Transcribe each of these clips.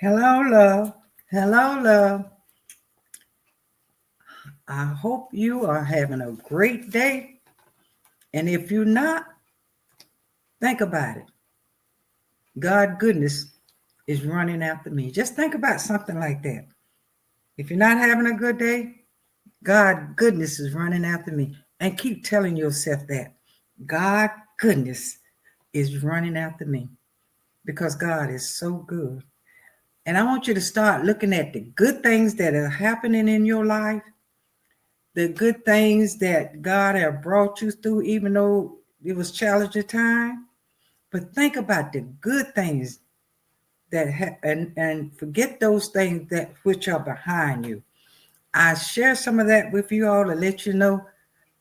Hello, love. Hello, love. I hope you are having a great day. And if you're not, think about it. God goodness is running after me. Just think about something like that. If you're not having a good day, God goodness is running after me. And keep telling yourself that. God goodness is running after me because God is so good. And I want you to start looking at the good things that are happening in your life, the good things that God have brought you through, even though it was challenging time. But think about the good things and forget those things that which are behind you. I share some of that with you all to let you know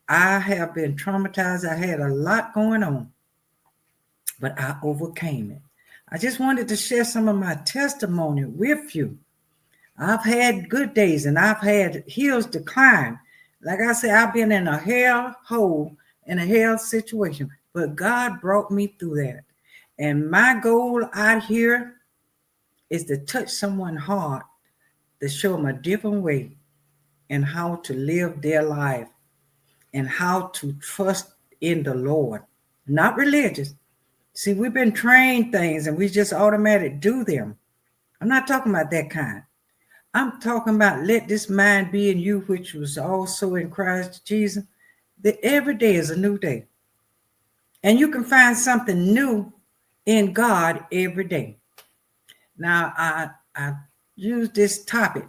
I have been traumatized. I had a lot going on, but I overcame it. I just wanted to share some of my testimony with you. I've had good days and I've had hills to climb. Like I said, I've been in a hell hole, in a hell situation, but God brought me through that. And my goal out here is to touch someone's heart, to show them a different way and how to live their life and how to trust in the Lord. Not religious. See, we've been trained things and we just automatically do them. I'm not talking about that kind. I'm talking about let this mind be in you, which was also in Christ Jesus. That every day is a new day. And you can find something new in God every day. Now, I use this topic.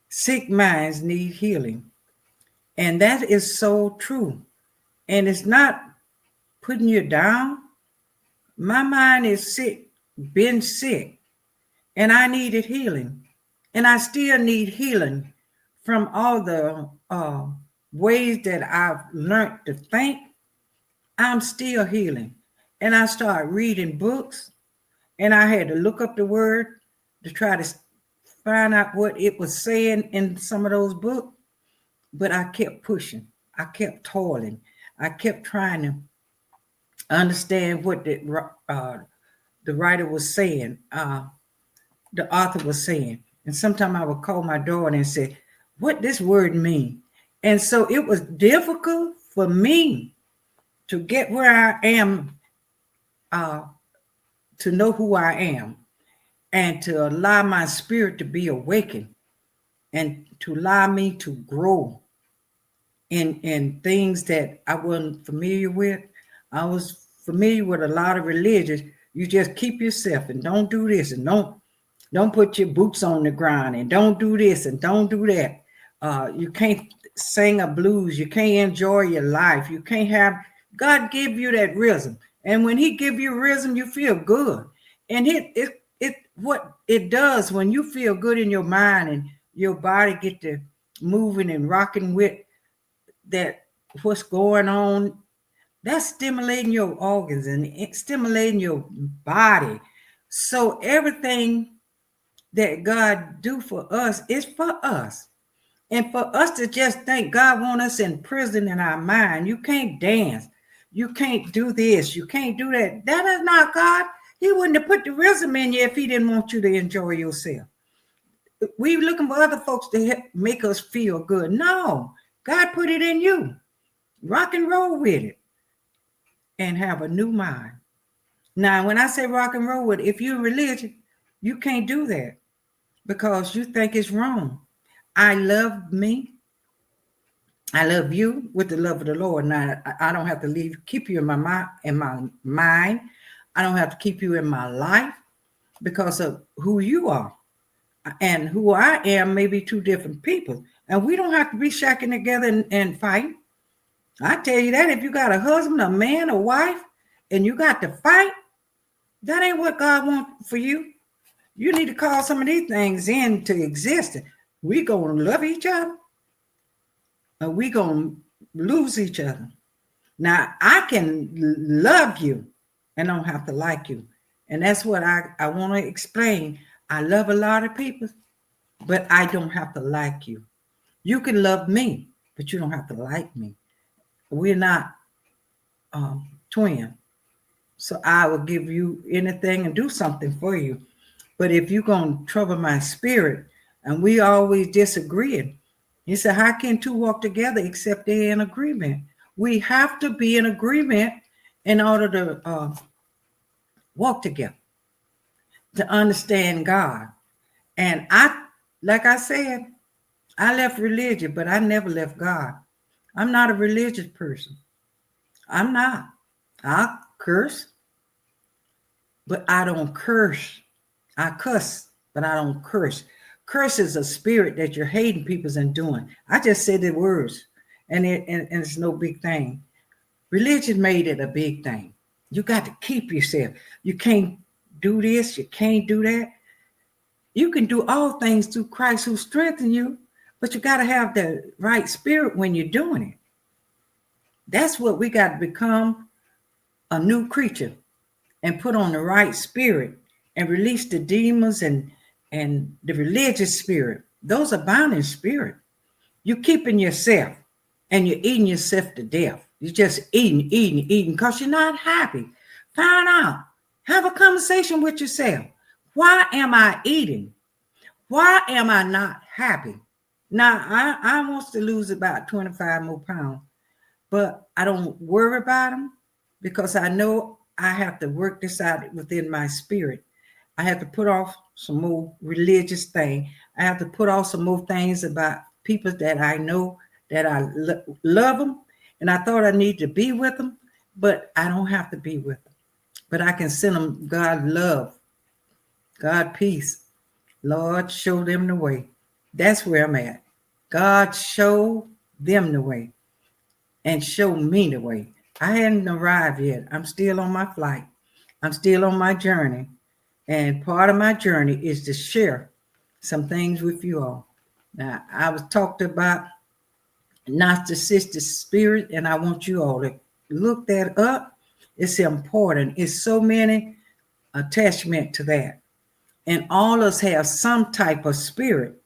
Sick minds need healing. And that is so true. And it's not putting you down. My mind is sick, been sick, and I needed healing. And I still need healing from all the ways that I've learned to think. I'm still healing. And I started reading books, and I had to look up the word to try to find out what it was saying in some of those books. But I kept pushing, I kept toiling, I kept trying to understand what the writer was saying, the author was saying. And sometimes I would call my daughter and say, what this word mean? And so it was difficult for me to get where I am, uh, to know who I am, and to allow my spirit to be awakened, and to allow me to grow in things that I wasn't familiar with. I was familiar with a lot of religions. You just keep yourself and don't do this and don't put your boots on the ground and don't do this and don't do that. You can't sing a blues. You can't enjoy your life. You can't have God give you that rhythm. And when He give you rhythm, you feel good. And it what it does when you feel good in your mind and your body get to moving and rocking with that what's going on, that's stimulating your organs and stimulating your body. So everything that God do for us is for us. And for us to just think God want us in prison in our mind, you can't dance, you can't do this, you can't do that. That is not God. He wouldn't have put the rhythm in you if He didn't want you to enjoy yourself. We looking for other folks to make us feel good. No, God put it in you. Rock and roll with it and have a new mind. Now, when I say rock and roll with it, if you're religious, you can't do that because you think it's wrong. I love me. I love you with the love of the Lord. Now, I don't have to keep you in my mind. I don't have to keep you in my life because of who you are. And who I am may be two different people. And we don't have to be shacking together and fight. I tell you that if you got a husband, a man, a wife, and you got to fight, that ain't what God wants for you. You need to call some of these things into existence. We gonna love each other, or we gonna lose each other. Now I can love you and don't have to like you, and that's what I want to explain. I love a lot of people, but I don't have to like you. You can love me, but you don't have to like me. We're not twin. So I will give you anything and do something for you. But if you're going to trouble my spirit, and we always disagreeing, he said, how can two walk together except they're in agreement? We have to be in agreement in order to walk together, to understand God. And like I said, I left religion, but I never left God. I'm not a religious person. I'm not. I curse, but I don't curse. I cuss, but I don't curse. Curse is a spirit that you're hating people and doing. I just said the words, and it's no big thing. Religion made it a big thing. You got to keep yourself. You can't do this. You can't do that. You can do all things through Christ who strengthens you, but you got to have the right spirit when you're doing it. That's what we got to become, a new creature, and put on the right spirit and release the demons and the religious spirit. Those are binding spirit. You're keeping yourself and you're eating yourself to death. You're just eating because you're not happy. Find out. Have a conversation with yourself. Why am I eating? Why am I not happy? Now, I want to lose about 25 more pounds, but I don't worry about them because I know I have to work this out within my spirit. I have to put off some more religious thing. I have to put off some more things about people that I know that I love them, and I thought I need to be with them, but I don't have to be with them. But I can send them God love, God peace. Lord, show them the way. That's where I'm at. God, show them the way and show me the way. I hadn't arrived yet. I'm still on my flight. I'm still on my journey. And part of my journey is to share some things with you all. Now, I was talked about narcissistic spirit, and I want you all to look that up. It's important. It's so many attachment to that. And all of us have some type of spirit.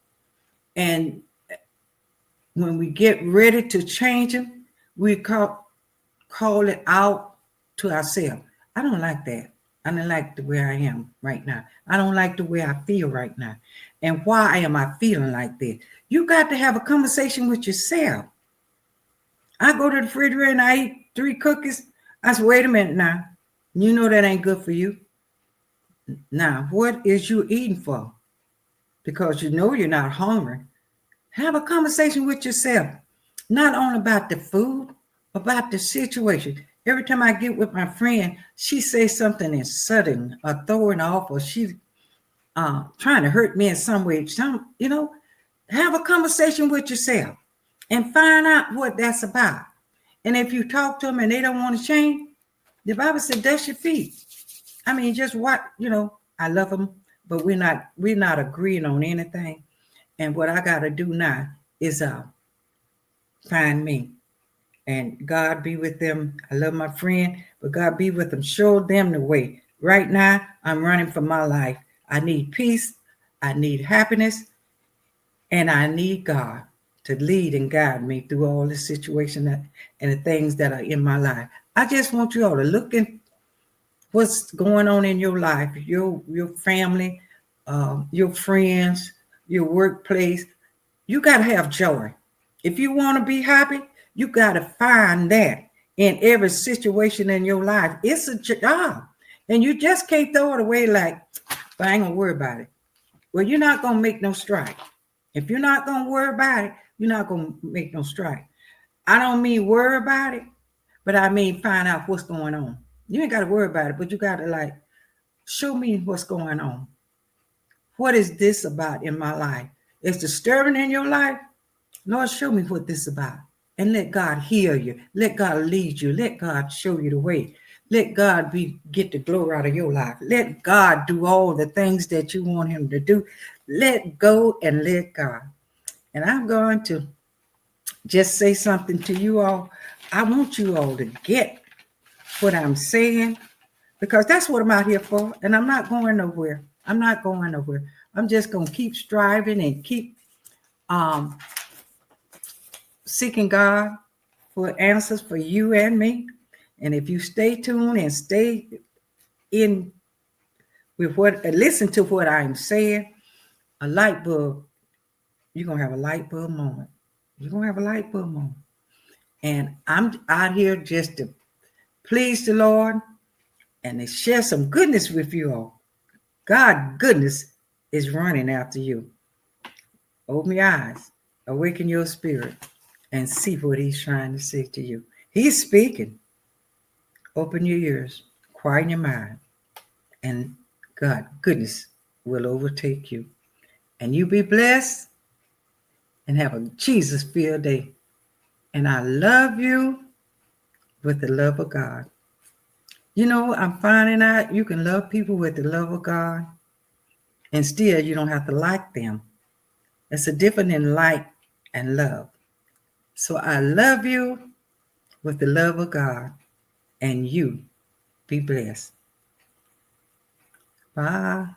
And when we get ready to change them, we call it out to ourselves. I don't like that. I don't like the way I am right now. I don't like the way I feel right now. And why am I feeling like this? You got to have a conversation with yourself. I go to the refrigerator and I eat 3 cookies. I said, wait a minute now. You know that ain't good for you. Now, what is you eating for? Because you know you're not hungry. Have a conversation with yourself. Not only about the food, about the situation. Every time I get with my friend, she says something insulting or throwing off, or she's trying to hurt me in some way. Have a conversation with yourself and find out what that's about. And if you talk to them and they don't want to change, the Bible said, dust your feet. I mean, just what, I love them, but we're not agreeing on anything. And what I got to do now is find me. And God be with them. I love my friend, but God be with them. Show them the way. Right now, I'm running for my life. I need peace. I need happiness. And I need God to lead and guide me through all the situation and the things that are in my life. I just want you all to look at what's going on in your life, your family, your friends, your workplace. You got to have joy. If you want to be happy, you got to find that in every situation in your life. It's a job. And you just can't throw it away like, but I ain't going to worry about it. Well, you're not going to make no strike. If you're not going to worry about it, you're not going to make no strike. I don't mean worry about it, but I mean find out what's going on. You ain't got to worry about it, but you got to show me what's going on. What is this about in my life? It's disturbing in your life? Lord, show me what this is about. And let God heal you. Let God lead you. Let God show you the way. Let God get the glory out of your life. Let God do all the things that you want him to do. Let go and let God. And I'm going to just say something to you all. I want you all to get what I'm saying, because that's what I'm out here for. And I'm not going nowhere. I'm not going nowhere. I'm just going to keep striving and keep seeking God for answers for you and me. And if you stay tuned and stay in with what, listen to what I'm saying. A light bulb, you're going to have a light bulb moment. You're going to have a light bulb moment. And I'm out here just to please the Lord and to share some goodness with you all. God goodness is running after you. Open your eyes, awaken your spirit, and see what he's trying to say to you. He's speaking. Open your ears, quiet your mind, and God goodness will overtake you. And you be blessed and have a Jesus-filled day. And I love you with the love of God. You know, I'm finding out you can love people with the love of God, and still you don't have to like them. There's a difference in like and love. So I love you with the love of God, and you be blessed. Bye.